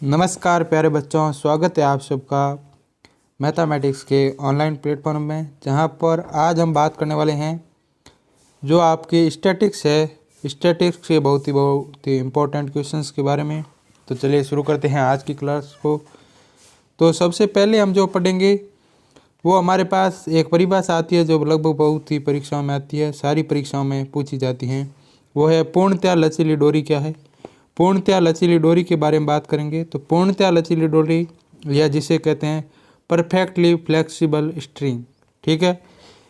नमस्कार प्यारे बच्चों, स्वागत है आप सबका मैथमेटिक्स के ऑनलाइन प्लेटफॉर्म में, जहां पर आज हम बात करने वाले हैं जो आपकी स्टैटिक्स है। स्टैटिक्स के बहुत ही इम्पोर्टेंट क्वेश्चंस के बारे में। तो चलिए शुरू करते हैं आज की क्लास को। तो सबसे पहले हम जो पढ़ेंगे वो हमारे पास एक परिभाषा आती है जो लगभग बहुत ही परीक्षाओं में आती है, सारी परीक्षाओं में पूछी जाती हैं। वो है पूर्णतया लचीली डोरी क्या है। पूर्णतया लचीली डोरी के बारे में बात करेंगे। तो पूर्णतया लचीली डोरी या जिसे कहते हैं परफेक्टली फ्लेक्सिबल स्ट्रिंग, ठीक है,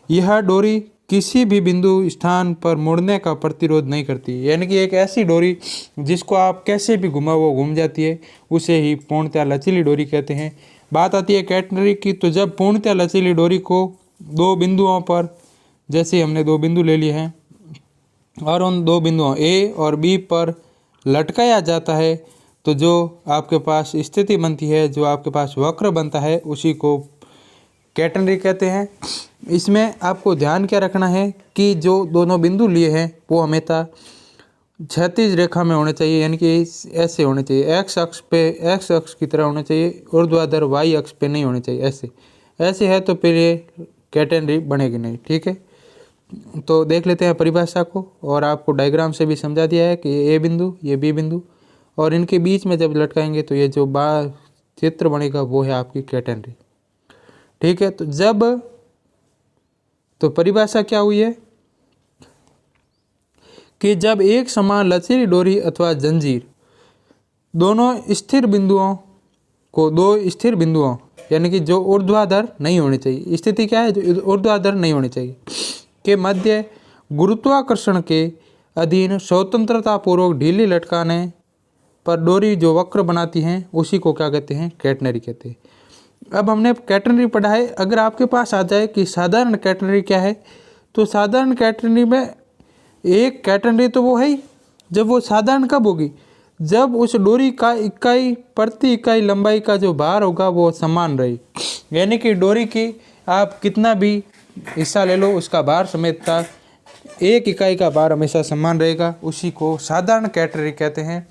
यह डोरी किसी भी बिंदु स्थान पर मुड़ने का प्रतिरोध नहीं करती। यानी कि एक ऐसी डोरी जिसको आप कैसे भी घुमाओ वो घूम जाती है, उसे ही पूर्णतया लचीली डोरी कहते हैं। बात आती है कैटेनरी की। तो जब पूर्णतया लचीली डोरी को दो बिंदुओं पर, जैसे हमने दो बिंदु ले लिए हैं और उन दो बिंदुओं ए और बी पर लटकाया जाता है, तो जो आपके पास स्थिति बनती है, जो आपके पास वक्र बनता है, उसी को कैटेनरी कहते हैं। इसमें आपको ध्यान क्या रखना है कि जो दोनों बिंदु लिए हैं वो हमेशा क्षैतिज रेखा में होने चाहिए, यानी कि ऐसे होने चाहिए। एक्स अक्ष की तरह होने चाहिए, ऊर्ध्वाधर वाई अक्ष पे नहीं होने चाहिए। ऐसे है तो फिर ये कैटेनरी बनेगी नहीं, ठीक है। तो देख लेते हैं परिभाषा को, और आपको डायग्राम से भी समझा दिया है कि ए बिंदु, ये बी बिंदु, और इनके बीच में जब लटकाएंगे तो ये जो चित्र बनेगा वो है आपकी कैटेनरी, ठीक है। तो परिभाषा क्या हुई है कि जब एक समान लचीली डोरी अथवा जंजीर दोनों स्थिर बिंदुओं को, दो स्थिर बिंदुओं यानी कि जो ऊर्ध्वाधर नहीं होने चाहिए, स्थिति क्या है, जो ऊर्ध्वाधर नहीं होने चाहिए, के मध्य गुरुत्वाकर्षण के अधीन स्वतंत्रता पूर्वक ढीली लटकाने पर डोरी जो वक्र बनाती हैं, उसी को क्या कहते हैं, कैटेनरी कहते हैं। अब हमने कैटेनरी पढ़ा है। अगर आपके पास आ जाए कि साधारण कैटेनरी क्या है, तो साधारण कैटेनरी में एक कैटेनरी तो वो है ही, जब वो साधारण कब होगी, जब उस डोरी का इकाई प्रति इकाई लंबाई का जो भार होगा वो समान रहे। यानी कि डोरी की आप कितना भी हिस्सा ले लो, उसका भार समेत का एक इकाई का भार हमेशा समान रहेगा, उसी को साधारण कैटेनरी कहते हैं।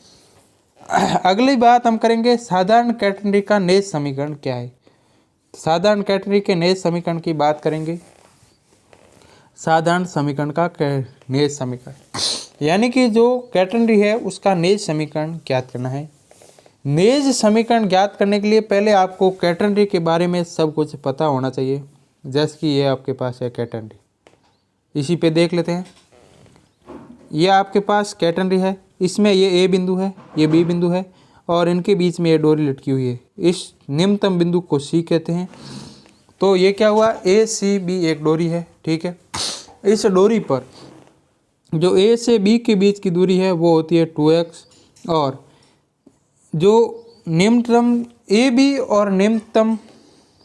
अगली बात हम करेंगे साधारण कैटेनरी का नेज समीकरण क्या है। साधारण कैटेनरी के नेज समीकरण की बात करेंगे। साधारण समीकरण का नेज समीकरण यानी कि जो कैटेनरी है उसका नेज समीकरण ज्ञात करना है। नेज समीकरण ज्ञात करने के लिए पहले आपको कैटेनरी के बारे में सब कुछ पता होना चाहिए। जैसे कि ये आपके पास है कैटेनरी, इसी पे देख लेते हैं। ये आपके पास कैटेनरी है, इसमें ये ए बिंदु है, ये बी बिंदु है, और इनके बीच में ये डोरी लटकी हुई है। इस निम्नतम बिंदु को सी कहते हैं। तो ये क्या हुआ, ए सी बी एक डोरी है, ठीक है। इस डोरी पर जो ए से बी के बीच की दूरी है वो होती है 2x, और जो निम्नतम ए बी और निम्नतम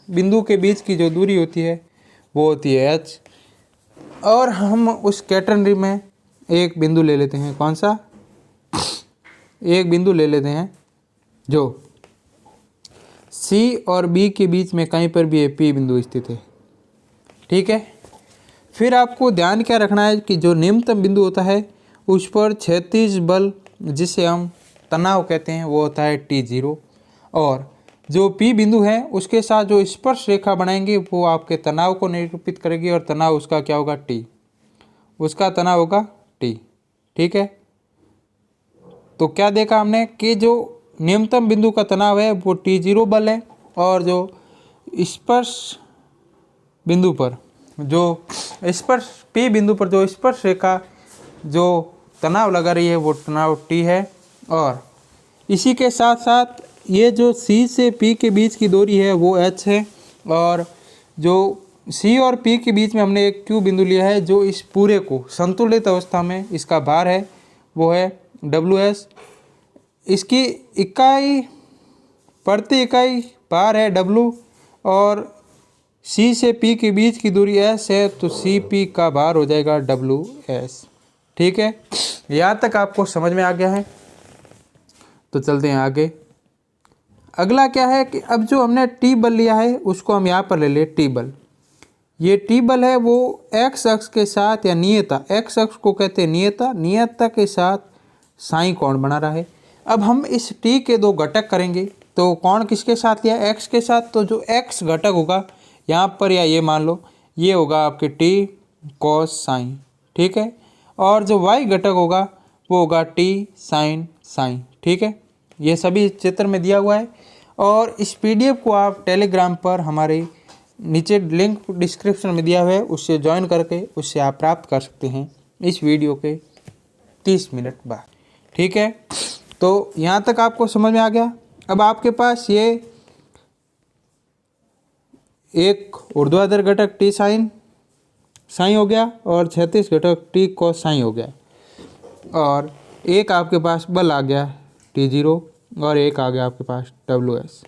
बिंदु के बीच की जो दूरी होती है वो होती है h। और हम उस कैटेनरी में एक बिंदु ले लेते हैं। कौन सा, एक बिंदु ले लेते हैं जो C और B के बीच में कहीं पर भी P बिंदु स्थित है, ठीक है। फिर आपको ध्यान क्या रखना है कि जो निम्नतम बिंदु होता है उस पर क्षैतिज बल, जिसे हम तनाव कहते हैं, वो होता है T0, और जो P बिंदु है उसके साथ जो स्पर्श रेखा बनाएंगे वो आपके तनाव को निरूपित करेगी, और तनाव उसका क्या होगा, T, उसका तनाव होगा T, ठीक है। तो क्या देखा हमने कि जो न्यूनतम बिंदु का तनाव है वो T0 बल है, और जो स्पर्श बिंदु पर, जो स्पर्श P बिंदु पर जो स्पर्श रेखा जो तनाव लगा रही है वो तनाव T है। और इसी के साथ साथ ये जो C से P के बीच की दूरी है वो h है, और जो C और P के बीच में हमने एक Q बिंदु लिया है, जो इस पूरे को संतुलित अवस्था में इसका भार है वो है WS। इसकी इकाई प्रति इकाई भार है W, और C से P के बीच की दूरी S है, तो CP का भार हो जाएगा WS, ठीक है। यहाँ तक आपको समझ में आ गया है। तो चलते हैं आगे। अगला क्या है कि अब जो हमने T बल लिया है उसको हम यहाँ पर ले ले T बल। ये T बल है वो x अक्ष के साथ, या नियता, x अक्ष को कहते हैं नियता, नियता के साथ साई कोण बना रहा है। अब हम इस टी के दो घटक करेंगे, तो कौन किसके साथ लिया, एक्स के साथ। तो जो एक्स घटक होगा यहाँ पर, या ये मान लो ये होगा आपके टी कॉस साइन, ठीक है। और जो वाई घटक होगा वो होगा टी साइन साइन, ठीक है। ये सभी चित्र में दिया हुआ है। और इस पीडीएफ को आप टेलीग्राम पर हमारे नीचे लिंक डिस्क्रिप्शन में दिया हुआ है, उससे ज्वाइन करके उससे आप प्राप्त कर सकते हैं इस वीडियो के 30 मिनट बाद, ठीक है। तो यहाँ तक आपको समझ में आ गया। अब आपके पास ये एक ऊर्ध्वाधर घटक टी साइन साइन हो गया और क्षैतिज घटक टी कॉस साइन हो गया, और एक आपके पास बल आ गया T0 और एक आ गया आपके पास WS।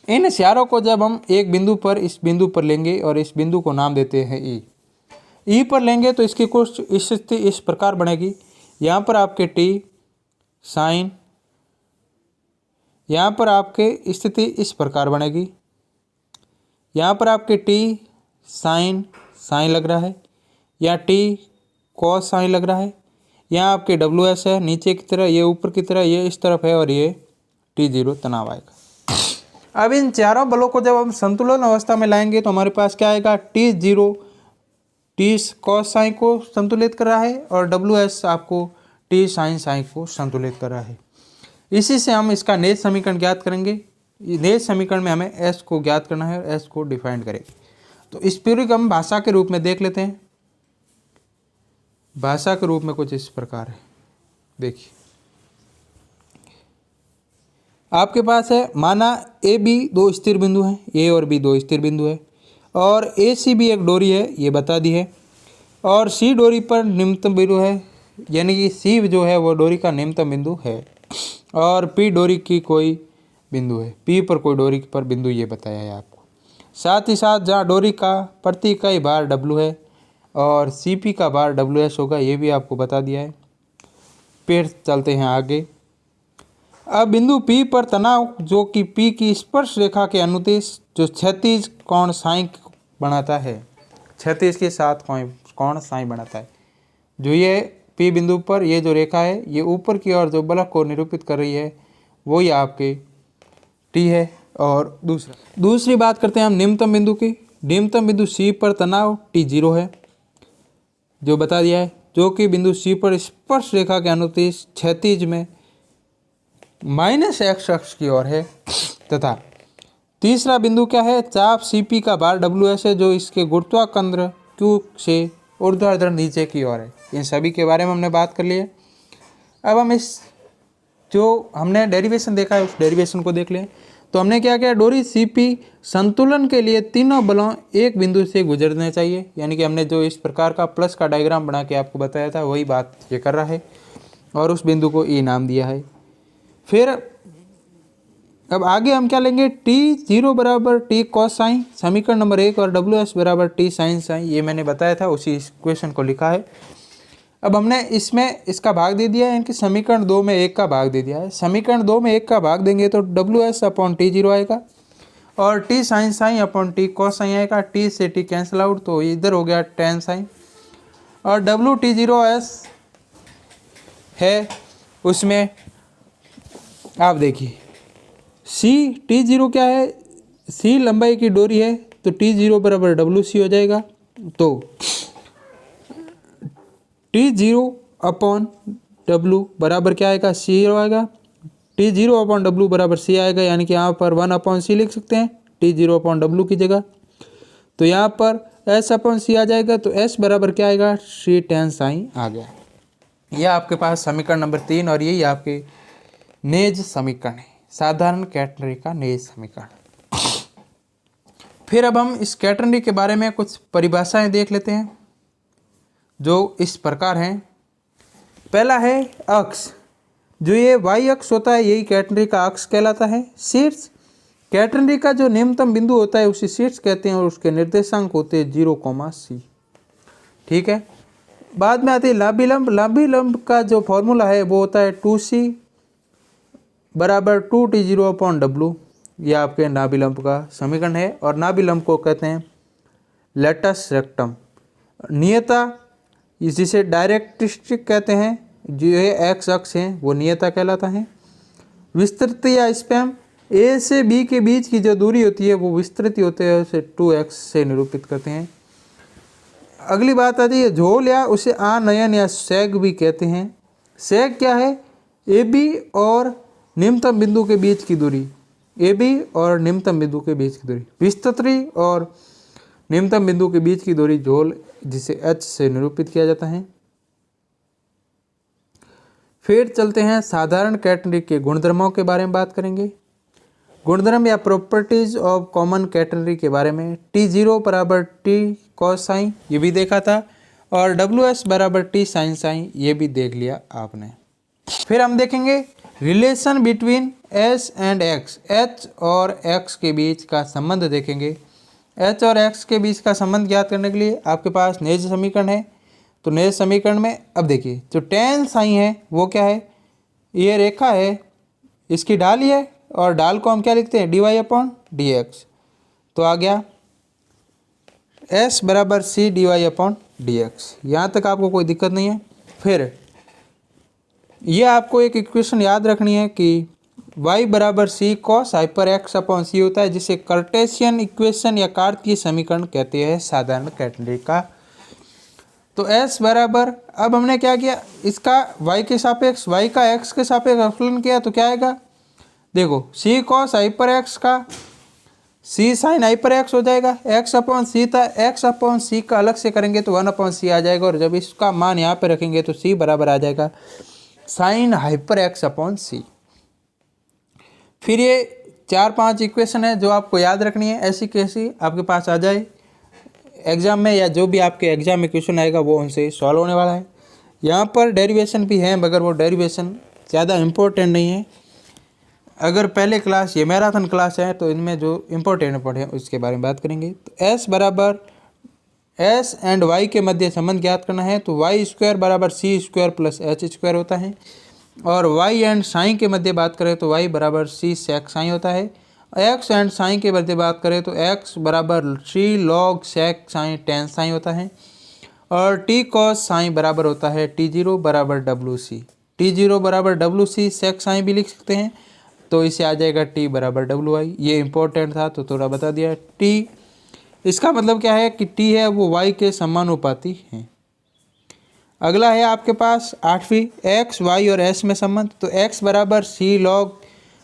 इन चारों को जब हम एक बिंदु पर, इस बिंदु पर लेंगे और इस बिंदु को नाम देते हैं ई पर लेंगे, तो इसकी कुछ स्थिति इस प्रकार बनेगी। यहाँ पर आपके टी साइन, यहाँ पर आपके स्थिति इस प्रकार बनेगी। यहाँ पर आपके टी साइन साइन लग रहा है, या टी कॉस साइन लग रहा है। यहाँ आपके WS है नीचे की तरह, ये ऊपर की तरह, ये इस तरफ है, और ये T0 तनाव आएगा। अब इन चारों बलों को जब हम संतुलन अवस्था में लाएंगे तो हमारे पास क्या आएगा, T0 टी कॉस साइन को संतुलित कर रहा है और WS आपको टी साइन साइन को संतुलित कर रहा है। इसी से हम इसका नेज समीकरण ज्ञात करेंगे। नेज समीकरण में हमें S को ज्ञात करना है और S को डिफाइन करेंगे। तो इस पूरी को हम भाषा के रूप में देख लेते हैं। भाषा के रूप में कुछ इस प्रकार है, देखिए आपके पास है, माना ए बी दो स्थिर बिंदु हैं, ए और बी दो स्थिर बिंदु है, और ए सी भी एक डोरी है, ये बता दी है, और सी डोरी पर निम्नतम बिंदु है, यानी कि सी जो है वो डोरी का निम्नतम बिंदु है, और पी डोरी की कोई बिंदु है, पी पर कोई डोरी पर बिंदु ये बताया है आपको। साथ ही साथ जहाँ डोरी का प्रति इकाई भार W है और CP का भार WS होगा, ये भी आपको बता दिया है। फिर चलते हैं आगे। अब बिंदु P पर तनाव जो कि P की स्पर्श रेखा के अनुदिश जो क्षैतिज कोण साइन बनाता है, क्षैतिज के साथ कोण साइन बनाता है, जो ये P बिंदु पर ये जो रेखा है ये ऊपर की ओर जो बलक को निरूपित कर रही है वही आपके T है। और दूसरी बात करते हैं हम निम्नतम बिंदु की। निम्नतम बिंदु C पर तनाव T0 है, जो बता दिया है, जो कि बिंदु C पर स्पर्श रेखा के अनुदिश क्षैतिज में -x अक्ष की ओर है। तथा तीसरा बिंदु क्या है, चाप CP का भार WS है, जो इसके गुरुत्वाकर्षण Q से ऊर्ध्वाधर नीचे की ओर है। इन सभी के बारे में हमने बात कर ली है। अब हम इस जो हमने डेरिवेशन देखा है उस डेरिवेशन को देख लें। तो हमने क्या किया, डोरी CP संतुलन के लिए तीनों बलों एक बिंदु से गुजरने चाहिए, यानी कि हमने जो इस प्रकार का प्लस का डायग्राम बना के आपको बताया था वही बात ये कर रहा है, और उस बिंदु को E नाम दिया है। फिर अब आगे हम क्या लेंगे, T0 बराबर T कॉस साइन, समीकरण नंबर 1, और WS बराबर T साइन साइन, ये मैंने बताया था, उसी इक्वेशन को लिखा है। अब हमने इसमें इसका भाग दे दिया है, इनकी समीकरण 2 में 1 का भाग दे दिया है। समीकरण 2 में 1 का भाग देंगे तो WS अपॉन T0 आएगा, और T sine sine upon T cos sine आएगा। T से T कैंसिल आउट, तो इधर हो गया टेन साइन, और WT0S है, उसमें आप देखिए T0 क्या है, C लंबाई की डोरी है, तो T0 बराबर WC हो जाएगा। तो T0 अपॉन W बराबर क्या आएगा, C आएगा। T0 अपॉन W बराबर C आएगा, यानी कि यहाँ पर 1 अपॉन C लिख सकते हैं T0 अपॉन W की जगह। तो यहाँ पर S अपॉन C आ जाएगा, तो S बराबर क्या आएगा, C tan साइन आ गया। यह आपके पास समीकरण नंबर 3, और यही आपके नेज समीकरण है, साधारण कैटेनरी का नेज समीकरण। फिर अब हम इस कैटेनरी के बारे में कुछ परिभाषाएं देख लेते हैं, जो इस प्रकार हैं। पहला है अक्ष, जो ये y अक्ष होता है यही कैटेनरी का अक्ष कहलाता है। शीर्ष, कैटेनरी का जो निम्नतम बिंदु होता है उसे शीर्ष कहते हैं, और उसके निर्देशांक होते हैं 0, ठीक है। बाद में आती है लांबी लंब का जो फॉर्मूला है वो होता है 2C बराबर 2T0 अपॉन W, यह आपके नाभि लंब का समीकरण है। और नाभि लंब को कहते हैं लेटस रेक्टम। नियता जिसे डायरेक्ट्रिक्स कहते हैं, जो ये एक्स अक्ष है वो नियता कहलाता है। विस्तृत या स्पैम, ए से बी के बीच की जो दूरी होती है वो विस्तृत होते हैं, उसे 2x से निरूपित करते हैं। अगली बात आती है झोल, या उसे आनयन या सेग भी कहते हैं। सेग क्या है? ए बी और निम्नतम बिंदु के बीच की दूरी, ए बी और निम्नतम बिंदु के बीच की दूरी, विस्तृत और निम्नतम बिंदु के बीच की दूरी झोल, जिसे h से निरूपित किया जाता है। फिर चलते हैं साधारण कैटेनरी के गुणधर्मों के बारे में बात करेंगे। गुणधर्म या प्रॉपर्टीज ऑफ कॉमन कैटेनरी के बारे में T0 बराबर T cos साइन, ये भी देखा था, और WS बराबर T साइन साइन, ये भी देख लिया आपने। फिर हम देखेंगे relation between S and X, H और X के बीच का संबंध देखेंगे। H और X के बीच का संबंध ज्ञात करने के लिए आपके पास नेज समीकरण है। तो नेज समीकरण में अब देखिए जो tan साइन है वो क्या है? ये रेखा है, इसकी ढाल ही है, और ढाल को हम क्या लिखते हैं? dy/dx। तो आ गया S बराबर C dy/dx। यहाँ तक आपको कोई दिक्कत नहीं है। फिर ये आपको एक इक्वेशन याद रखनी है कि y बराबर C cos hyper x upon C होता है, जिसे कार्टेशियन इक्वेशन या कार्तीय समीकरण कहते हैं साधारण कैटेनरी का। तो S बराबर, अब हमने क्या किया, इसका y के सापेक्ष, y का x के सापेक्ष अवकलन किया, तो क्या आएगा? देखो C cos हाइपर x का C साइन हाइपर x हो जाएगा, x अपॉन C था, x अपॉन C का अलग से करेंगे तो 1 अपॉन C आ जाएगा, और जब इसका मान यहाँ पे रखेंगे तो C बराबर आ जाएगा sine hyper x upon C। फिर ये 4-5 इक्वेशन है जो आपको याद रखनी है, ऐसी कैसी आपके पास आ जाए एग्जाम में, या जो भी आपके एग्जाम में क्वेश्चन आएगा वो उनसे सॉल्व होने वाला है। यहाँ पर डेरिवेशन भी है, मगर वो डेरिवेशन ज़्यादा इम्पोर्टेंट नहीं है। अगर पहले क्लास, ये मैराथन क्लास है, तो इनमें जो इम्पोर्टेंट पढ़े उसके बारे में बात करेंगे। तो S बराबर S एंड Y के मध्य संबंध ज्ञात करना है, तो y स्क्वायर बराबर C square plus H square होता है। और y एंड साइन के मध्य बात करें तो y बराबर C सेक साइन होता है। x एंड साइन के मध्य बात करें तो x बराबर C log सेक साइन टेन साइन होता है। और T cos साइन बराबर होता है T0 बराबर WC। T0 बराबर WC सेक साइन भी लिख सकते हैं, तो इसे आ जाएगा T बराबर WI। ये इंपॉर्टेंट था तो थोड़ा बता दिया। T, इसका मतलब क्या है कि T है वो y के समानुपाती है। अगला है आपके पास 8वीं, x, y और s में संबंध। तो x बराबर C log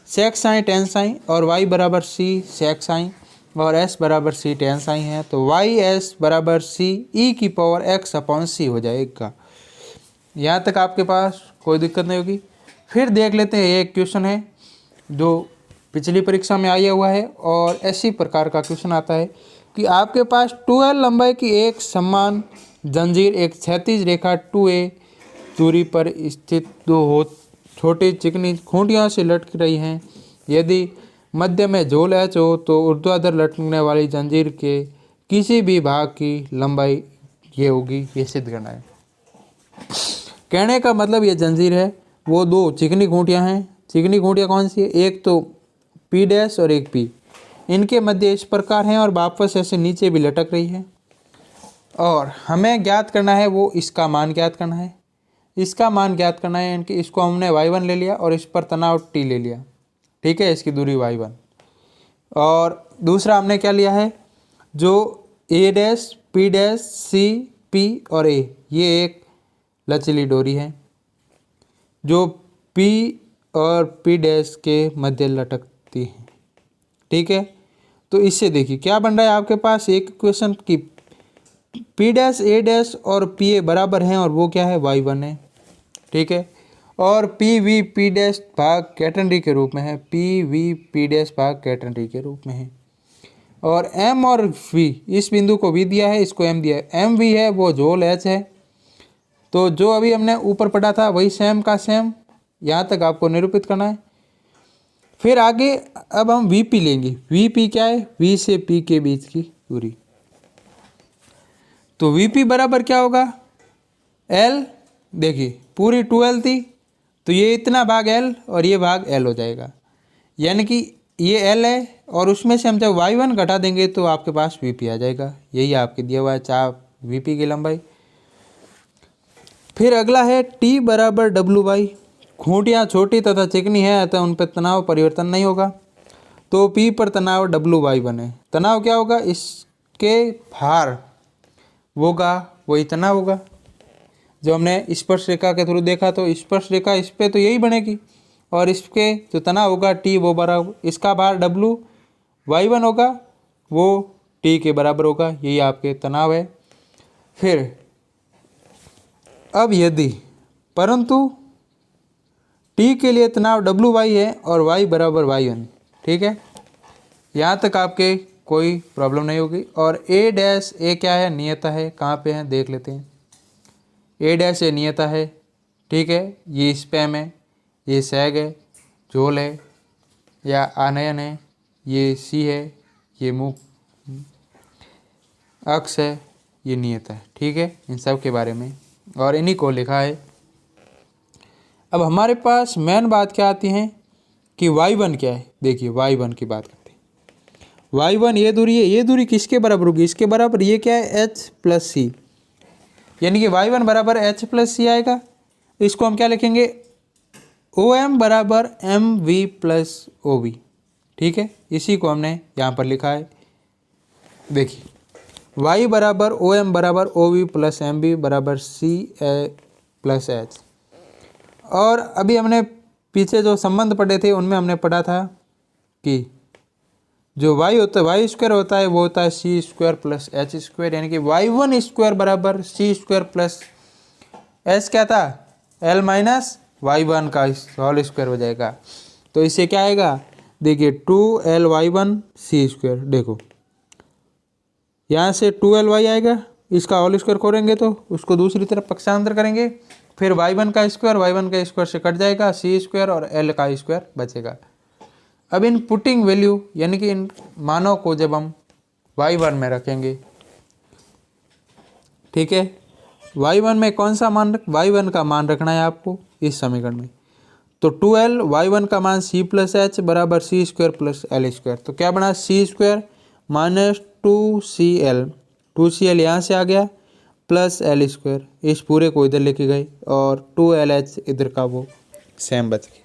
सेक साइन टेन साइन, और y बराबर C सेक साइन, और s बराबर C टेन साइन है। तो y/s बराबर C e की पावर x अपॉन C हो जाएगा। यहाँ तक आपके पास कोई दिक्कत नहीं होगी। फिर देख लेते हैं, ये एक क्वेश्चन है जो पिछली परीक्षा में आया हुआ है, और ऐसी प्रकार का क्वेश्चन आता है कि आपके पास 12 लंबाई की एक समान जंजीर एक क्षैतिज रेखा 2a दूरी पर स्थित दो छोटी चिकनी खूंटियों से लटक रही हैं। यदि मध्य में झोल h हो तो ऊर्ध्वाधर लटकने वाली जंजीर के किसी भी भाग की लंबाई ये होगी, ये सिद्ध करना है। कहने का मतलब ये जंजीर है, वो दो चिकनी खूंटियाँ हैं। चिकनी खूंटियाँ कौन सी है? एक तो P' और एक P, इनके मध्य इस प्रकार हैं और वापस ऐसे नीचे भी लटक रही है। और हमें ज्ञात करना है वो इसका मान ज्ञात करना है। इसका मान ज्ञात करना है, इनके इसको हमने y1 ले लिया और इस पर तनाव t ले लिया, ठीक है, इसकी दूरी y1। और दूसरा हमने क्या लिया है, जो a', p', c, p और a, ये एक लचीली डोरी है जो p और p' के मध्य लटकती है, ठीक है। तो इससे देखिए क्या बन रहा है आपके पास एक इक्वेशन की P', A' और PA बराबर हैं, और वो क्या है? y1 है, ठीक है। और PV P' भाग कैटेनरी के रूप में है, PV P' भाग कैटेनरी के रूप में है। और M और V, इस बिंदु को V दिया है, इसको M दिया है। MV है वो झोल H है। तो जो अभी हमने ऊपर पढ़ा था वही सेम का सेम यहाँ तक आपको निरूपित करना है। फिर आगे अब हम VP लेंगे। VP क्या है? V से P के बीच की दूरी। तो VP बराबर क्या होगा? L, देखिए पूरी 2L थी, तो ये इतना भाग L और ये भाग L हो जाएगा, यानी कि ये L है, और उसमें से हम जब y1 घटा देंगे तो आपके पास VP आ जाएगा। यही आपके दिया हुआ है चाप VP की लंबाई। फिर अगला है टी बराबर डब्लू बाई। खूंटियाँ छोटी तथा चिकनी है अतः उन पर तनाव परिवर्तन नहीं होगा, तो पी पर तनाव डब्लू बाई बने। तनाव क्या होगा, इसके भार होगा वही तनाव होगा। जो हमने स्पर्श रेखा के थ्रू देखा तो स्पर्श रेखा इस पे तो यही बनेगी, और इसके जो तनाव होगा टी वो बराबर, इसका भार डब्लू वाई वन होगा वो टी के बराबर होगा। यही आपके तनाव है। फिर अब यदि परंतु टी के लिए तनाव डब्लू वाई है और वाई बराबर वाई वन, ठीक है, यहाँ तक आपके कोई प्रॉब्लम नहीं होगी। और ए डैश ए क्या है, नियता है। कहाँ पे है देख लेते हैं। ए डैश ए नियता है, ठीक है। ये स्पैम है, ये सैग है, झोल है या आनयन है, ये सी है, ये मुख अक्ष है, ये नियत है, ठीक है। इन सब के बारे में और इन्हीं को लिखा है। अब हमारे पास मेन बात क्या आती है कि y1 क्या है। देखिए y1 की बात करते हैं। y1 ये दूरी है, ये दूरी किसके बराबर होगी, इसके बराबर। ये क्या है h प्लस सी, यानी कि y1 बराबर h प्लस सी आएगा। इसको हम क्या लिखेंगे, OM बराबर MV प्लस OB, ठीक है। इसी को हमने यहाँ पर लिखा है। देखिए y बराबर OM बराबर OB प्लस MB बराबर CA प्लस H। और अभी हमने पीछे जो संबंध पढ़े थे उनमें हमने पढ़ा था कि जो y होता है, वाई स्क्वायर होता है वो होता है सी स्क्वायर प्लस एच स्क्वायर, यानी कि y1 स्क्वायर बराबर सी स्क्वायर प्लस एच क्या था, l माइनस y1 का होल स्क्वायर हो जाएगा। तो इससे क्या आएगा, देखिए 2l/y1 सी स्क्वायर। देखो यहाँ से 2l/y आएगा, इसका होल स्क्वायर करेंगे तो उसको दूसरी तरफ पक्षांतर करेंगे, फिर y1 का स्क्वायर से कट जाएगा, सी स्क्वायर और l का स्क्वायर बचेगा। अब इन पुटिंग वैल्यू यानी कि इन मानों को जब हम y1 में रखेंगे, ठीक है, y1 में कौन सा मान y1 का मान रखना है आपको इस समीकरण में। तो 2l y1 का मान c प्लस एच बराबर सी स्क्वायर प्लस एल स्क्वायर। तो क्या बना, सी स्क्वायर माइनस 2cl यहाँ से आ गया प्लस एल स्क्वायर, इस पूरे को इधर लेके गए और 2lh इधर का वो सेम बच गया।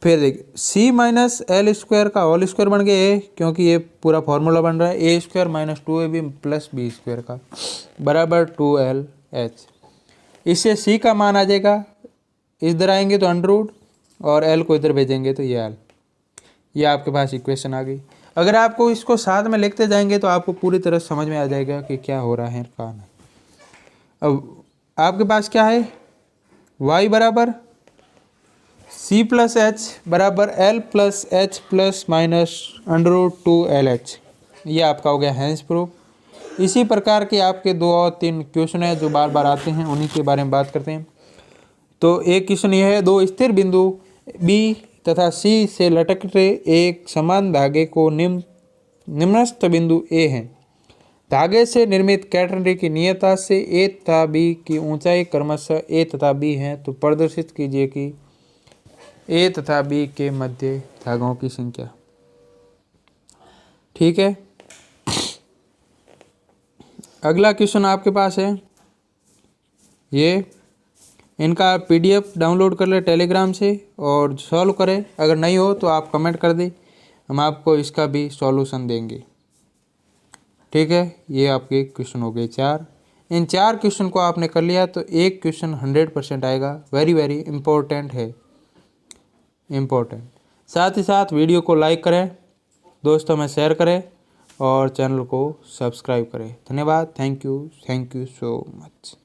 फिर देखिए c माइनस एल स्क्वायर का होल स्क्वायर बन गया ए, क्योंकि ये पूरा फॉर्मूला बन रहा है a square minus 2ab plus b square का बराबर 2lh। इससे c का मान आ जाएगा, इधर आएंगे तो अंडर और l को इधर भेजेंगे तो ये l। ये आपके पास इक्वेशन आ गई। अगर आपको इसको साथ में लिखते जाएंगे तो आपको पूरी तरह समझ में आ जाएगा कि क्या हो रहा है कहाँ नहीं। अब आपके पास क्या है, y बराबर c प्लस एच बराबर l plus H plus minus √2lh। ये आपका हो गया हैंस प्रूफ। इसी प्रकार के आपके 2 और 3 क्वेश्चन हैं जो बार बार आते हैं, उन्हीं के बारे में बात करते हैं। तो एक क्वेश्चन यह है, 2 स्थिर बिंदु B तथा C से लटकते एक समान धागे को निम्नस्थ बिंदु A है। धागे से निर्मित कैटरनरी की नियता से A तथा B की ऊंचाई क्रमशः A तथा B है। तो प्रदर्शित कीजिए कि A तथा B के मध्य धागों की संख्या, ठीक है। अगला क्वेश्चन आपके पास है, ये इनका PDF डाउनलोड कर ले टेलीग्राम से और सॉल्व करें। अगर नहीं हो तो आप कमेंट कर दें, हम आपको इसका भी सॉल्यूशन देंगे, ठीक है। ये आपके क्वेश्चन हो गए 4। इन 4 क्वेश्चन को आपने कर लिया तो एक क्वेश्चन 100% आएगा। वेरी वेरी इम्पोर्टेंट है, इम्पोर्टेंट। साथ ही साथ वीडियो को लाइक करें, दोस्तों में शेयर करें और चैनल को सब्सक्राइब करें। धन्यवाद, थैंक यू सो मच।